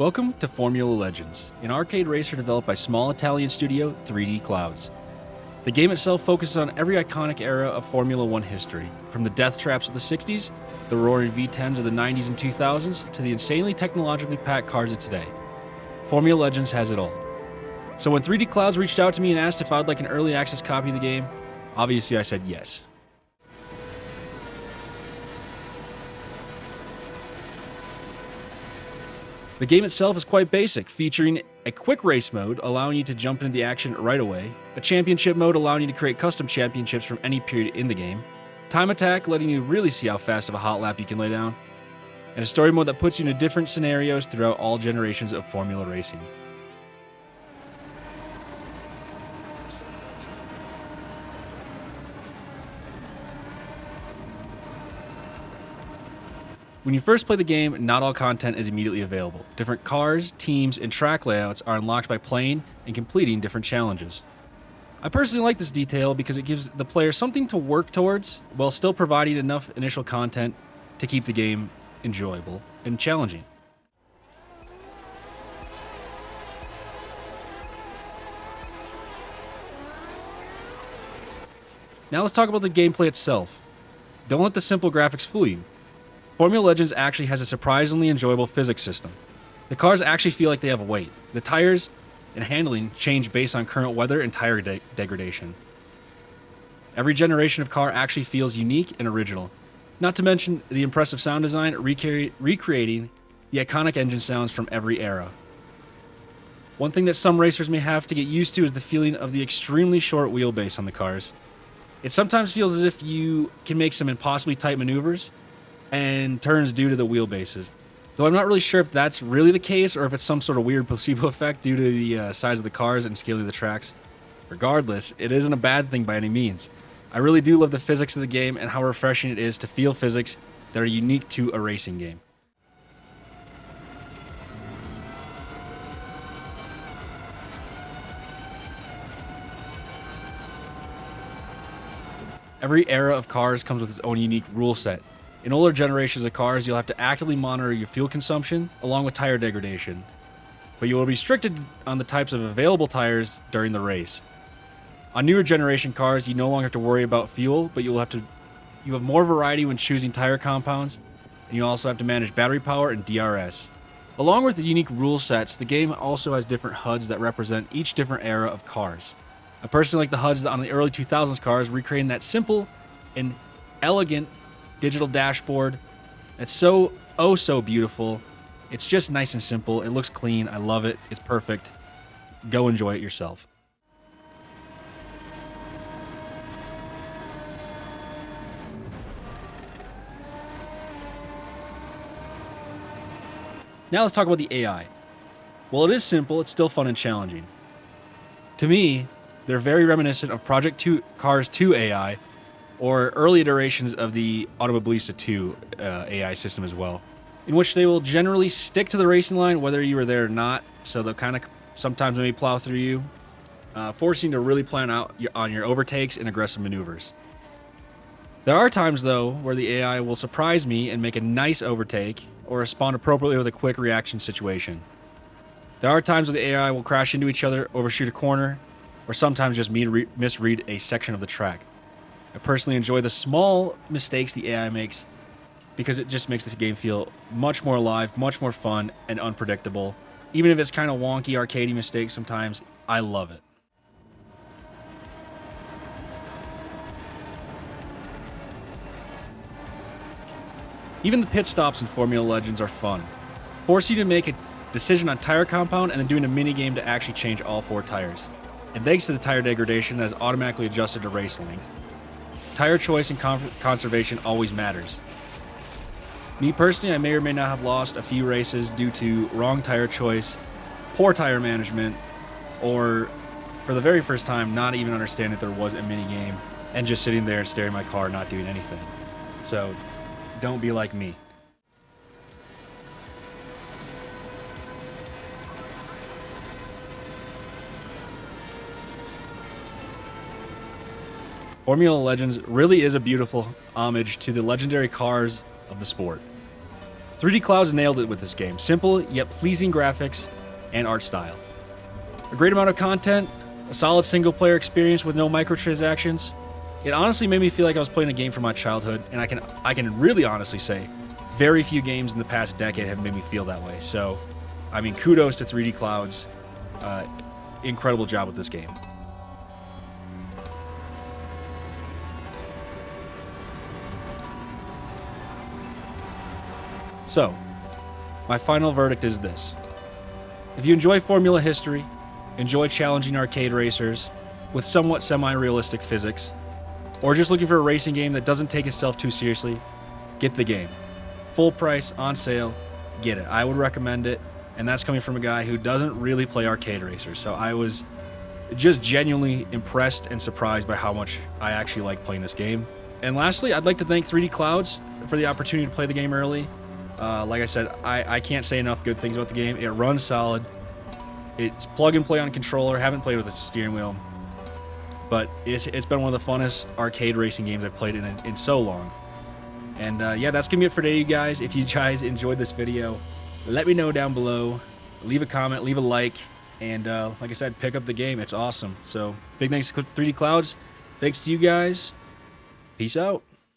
Welcome to Formula Legends, an arcade racer developed by small Italian studio 3D Clouds. The game itself focuses on every iconic era of Formula One history, from the death traps of the 60s, the roaring V10s of the 90s and 2000s, to the insanely technologically packed cars of today. Formula Legends has it all. So when 3D Clouds reached out to me and asked if I'd like an early access copy of the game, obviously I said yes. The game itself is quite basic, featuring a quick race mode allowing you to jump into the action right away, a championship mode allowing you to create custom championships from any period in the game, time attack letting you really see how fast of a hot lap you can lay down, and a story mode that puts you into different scenarios throughout all generations of Formula racing. When you first play the game, not all content is immediately available. Different cars, teams, and track layouts are unlocked by playing and completing different challenges. I personally like this detail because it gives the player something to work towards while still providing enough initial content to keep the game enjoyable and challenging. Now let's talk about the gameplay itself. Don't let the simple graphics fool you. Formula Legends actually has a surprisingly enjoyable physics system. The cars actually feel like they have weight. The tires and handling change based on current weather and tire degradation. Every generation of car actually feels unique and original. Not to mention the impressive sound design recreating the iconic engine sounds from every era. One thing that some racers may have to get used to is the feeling of the extremely short wheelbase on the cars. It sometimes feels as if you can make some impossibly tight maneuvers and turns due to the wheelbases. Though I'm not really sure if that's really the case or if it's some sort of weird placebo effect due to the size of the cars and scale of the tracks. Regardless, it isn't a bad thing by any means. I really do love the physics of the game and how refreshing it is to feel physics that are unique to a racing game. Every era of cars comes with its own unique rule set. In older generations of cars, you'll have to actively monitor your fuel consumption along with tire degradation, but you will be restricted on the types of available tires during the race. On newer generation cars, you no longer have to worry about fuel, but you have more variety when choosing tire compounds, and you also have to manage battery power and DRS. Along with the unique rule sets, the game also has different HUDs that represent each different era of cars. I personally like the HUDs on the early 2000s cars, recreating that simple and elegant digital dashboard that's so beautiful. It's just nice and simple. It looks clean. I love it. It's perfect. Go enjoy it yourself. Now let's talk about the AI. While it is simple, it's still fun and challenging. To me, they're very reminiscent of Project 2 Cars 2 AI, or early iterations of the Automobilista 2 AI system as well, in which they will generally stick to the racing line whether you were there or not, so they'll kind of sometimes maybe plow through you, forcing you to really plan out on your overtakes and aggressive maneuvers. There are times, though, where the AI will surprise me and make a nice overtake, or respond appropriately with a quick reaction situation. There are times where the AI will crash into each other, overshoot a corner, or sometimes just misread a section of the track. I personally enjoy the small mistakes the AI makes because it just makes the game feel much more alive, much more fun, and unpredictable. Even if it's kind of wonky, arcadey mistakes sometimes, I love it. Even the pit stops in Formula Legends are fun. Force you to make a decision on tire compound and then doing a mini game to actually change all 4 tires. And thanks to the tire degradation that is automatically adjusted to race length. Tire choice and conservation always matters. Me personally, I may or may not have lost a few races due to wrong tire choice, poor tire management, or for the very first time not even understanding that there was a mini game and just sitting there staring at my car not doing anything. So don't be like me. Formula Legends really is a beautiful homage to the legendary cars of the sport. 3D Clouds nailed it with this game. Simple yet pleasing graphics and art style. A great amount of content, a solid single-player experience with no microtransactions. It honestly made me feel like I was playing a game from my childhood, and I can really honestly say very few games in the past decade have made me feel that way. So, I mean, kudos to 3D Clouds. Incredible job with this game. So, my final verdict is this. If you enjoy Formula history, enjoy challenging arcade racers with somewhat semi-realistic physics, or just looking for a racing game that doesn't take itself too seriously, get the game. Full price, on sale, get it. I would recommend it, and that's coming from a guy who doesn't really play arcade racers, so I was just genuinely impressed and surprised by how much I actually like playing this game. And lastly, I'd like to thank 3D Clouds for the opportunity to play the game early. Like I said, I can't say enough good things about the game. It runs solid. It's plug and play on a controller. Haven't played with a steering wheel, but it's been one of the funnest arcade racing games I've played in so long. And yeah, that's gonna be it for today, you guys. If you guys enjoyed this video, let me know down below. Leave a comment, leave a like, and like I said, pick up the game. It's awesome. So big thanks to 3D Clouds. Thanks to you guys. Peace out.